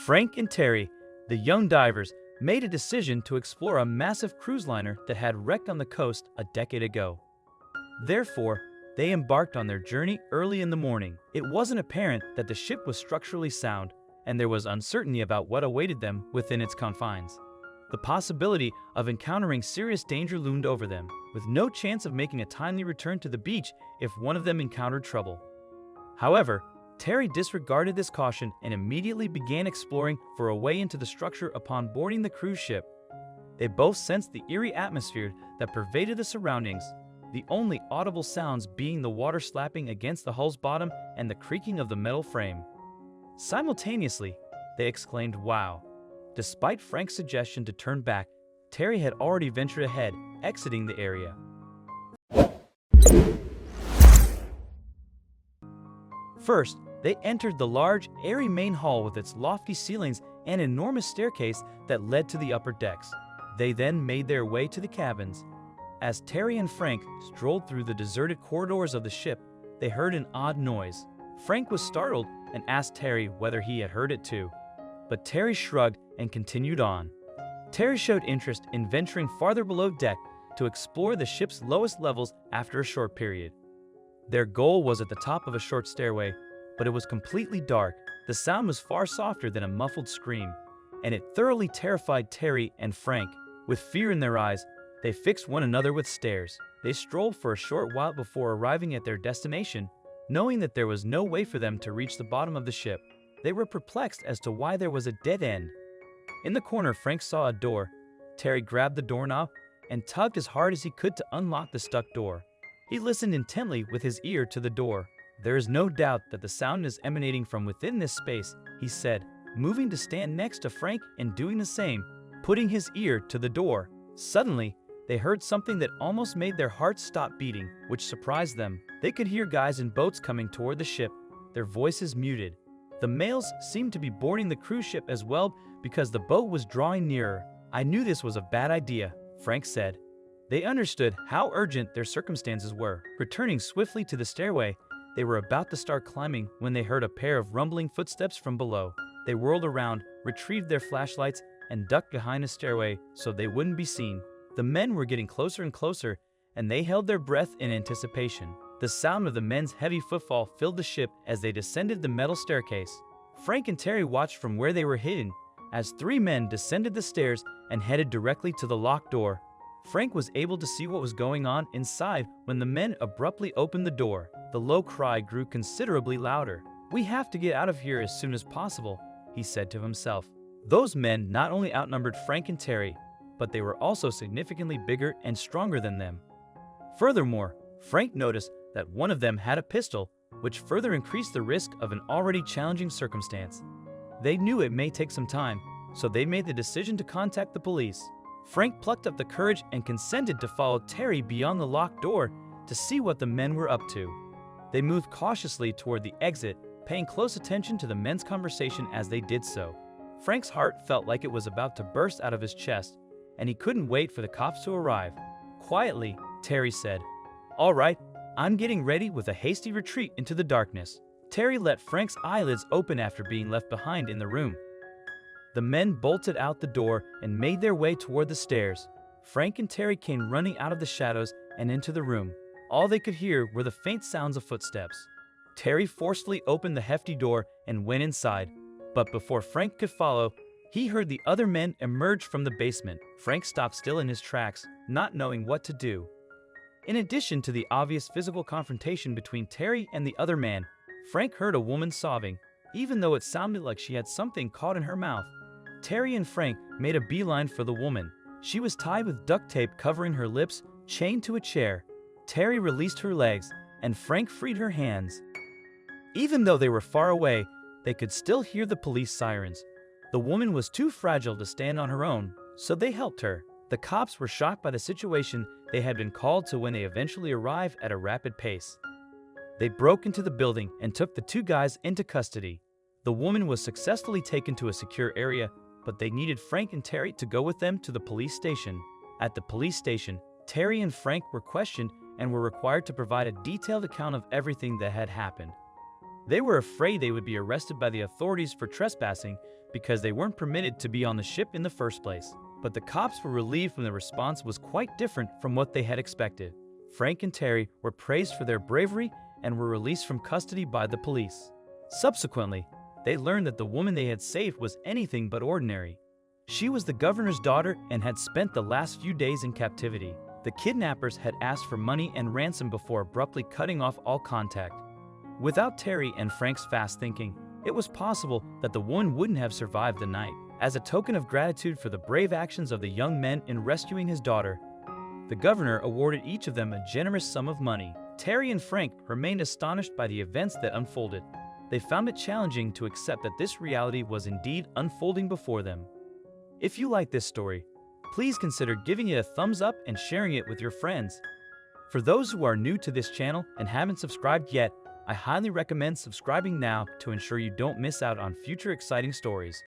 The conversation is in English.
Frank and Terry, the young divers, made a decision to explore a massive cruise liner that had wrecked on the coast a decade ago. Therefore, they embarked on their journey early in the morning. It wasn't apparent that the ship was structurally sound, and there was uncertainty about what awaited them within its confines. The possibility of encountering serious danger loomed over them, with no chance of making a timely return to the beach if one of them encountered trouble. However, Terry disregarded this caution and immediately began exploring for a way into the structure upon boarding the cruise ship. They both sensed the eerie atmosphere that pervaded the surroundings, the only audible sounds being the water slapping against the hull's bottom and the creaking of the metal frame. Simultaneously, they exclaimed, "Wow!" Despite Frank's suggestion to turn back, Terry had already ventured ahead, exiting the area. First, they entered the large, airy main hall with its lofty ceilings and enormous staircase that led to the upper decks. They then made their way to the cabins. As Terry and Frank strolled through the deserted corridors of the ship, they heard an odd noise. Frank was startled and asked Terry whether he had heard it too. But Terry shrugged and continued on. Terry showed interest in venturing farther below deck to explore the ship's lowest levels after a short period. Their goal was at the top of a short stairway, but it was completely dark. The sound was far softer than a muffled scream, and it thoroughly terrified Terry and Frank. With fear in their eyes, they fixed one another with stares. They strolled for a short while before arriving at their destination, knowing that there was no way for them to reach the bottom of the ship. They were perplexed as to why there was a dead end. In the corner, Frank saw a door. Terry grabbed the doorknob and tugged as hard as he could to unlock the stuck door. He listened intently with his ear to the door. "There is no doubt that the sound is emanating from within this space," he said, moving to stand next to Frank and doing the same, putting his ear to the door. Suddenly, they heard something that almost made their hearts stop beating, which surprised them. They could hear guys in boats coming toward the ship, their voices muted. The males seemed to be boarding the cruise ship as well because the boat was drawing nearer. "I knew this was a bad idea," Frank said. They understood how urgent their circumstances were. Returning swiftly to the stairway, they were about to start climbing when they heard a pair of rumbling footsteps from below. They whirled around, retrieved their flashlights, and ducked behind a stairway so they wouldn't be seen. The men were getting closer and closer, and they held their breath in anticipation. The sound of the men's heavy footfall filled the ship as they descended the metal staircase. Frank and Terry watched from where they were hidden as three men descended the stairs and headed directly to the locked door. Frank was able to see what was going on inside when the men abruptly opened the door. The low cry grew considerably louder. "We have to get out of here as soon as possible," he said to himself. Those men not only outnumbered Frank and Terry, but they were also significantly bigger and stronger than them. Furthermore, Frank noticed that one of them had a pistol, which further increased the risk of an already challenging circumstance. They knew it may take some time, so they made the decision to contact the police. Frank plucked up the courage and consented to follow Terry beyond the locked door to see what the men were up to. They moved cautiously toward the exit, paying close attention to the men's conversation as they did so. Frank's heart felt like it was about to burst out of his chest, and he couldn't wait for the cops to arrive. Quietly, Terry said, "All right, I'm getting ready," with a hasty retreat into the darkness. Terry let Frank's eyelids open after being left behind in the room. The men bolted out the door and made their way toward the stairs. Frank and Terry came running out of the shadows and into the room. All they could hear were the faint sounds of footsteps. Terry forcefully opened the hefty door and went inside, but before Frank could follow, he heard the other men emerge from the basement. Frank stopped still in his tracks, not knowing what to do. In addition to the obvious physical confrontation between Terry and the other man, Frank heard a woman sobbing, even though it sounded like she had something caught in her mouth. Terry and Frank made a beeline for the woman. She was tied with duct tape covering her lips, chained to a chair. Terry released her legs, and Frank freed her hands. Even though they were far away, they could still hear the police sirens. The woman was too fragile to stand on her own, so they helped her. The cops were shocked by the situation they had been called to when they eventually arrived at a rapid pace. They broke into the building and took the two guys into custody. The woman was successfully taken to a secure area, but they needed Frank and Terry to go with them to the police station. At the police station, Terry and Frank were questioned and were required to provide a detailed account of everything that had happened. They were afraid they would be arrested by the authorities for trespassing because they weren't permitted to be on the ship in the first place. But the cops were relieved when the response was quite different from what they had expected. Frank and Terry were praised for their bravery and were released from custody by the police. Subsequently, they learned that the woman they had saved was anything but ordinary. She was the governor's daughter and had spent the last few days in captivity. The kidnappers had asked for money and ransom before abruptly cutting off all contact. Without Terry and Frank's fast thinking, it was possible that the woman wouldn't have survived the night. As a token of gratitude for the brave actions of the young men in rescuing his daughter, the governor awarded each of them a generous sum of money. Terry and Frank remained astonished by the events that unfolded. They found it challenging to accept that this reality was indeed unfolding before them. If you like this story, please consider giving it a thumbs up and sharing it with your friends. For those who are new to this channel and haven't subscribed yet, I highly recommend subscribing now to ensure you don't miss out on future exciting stories.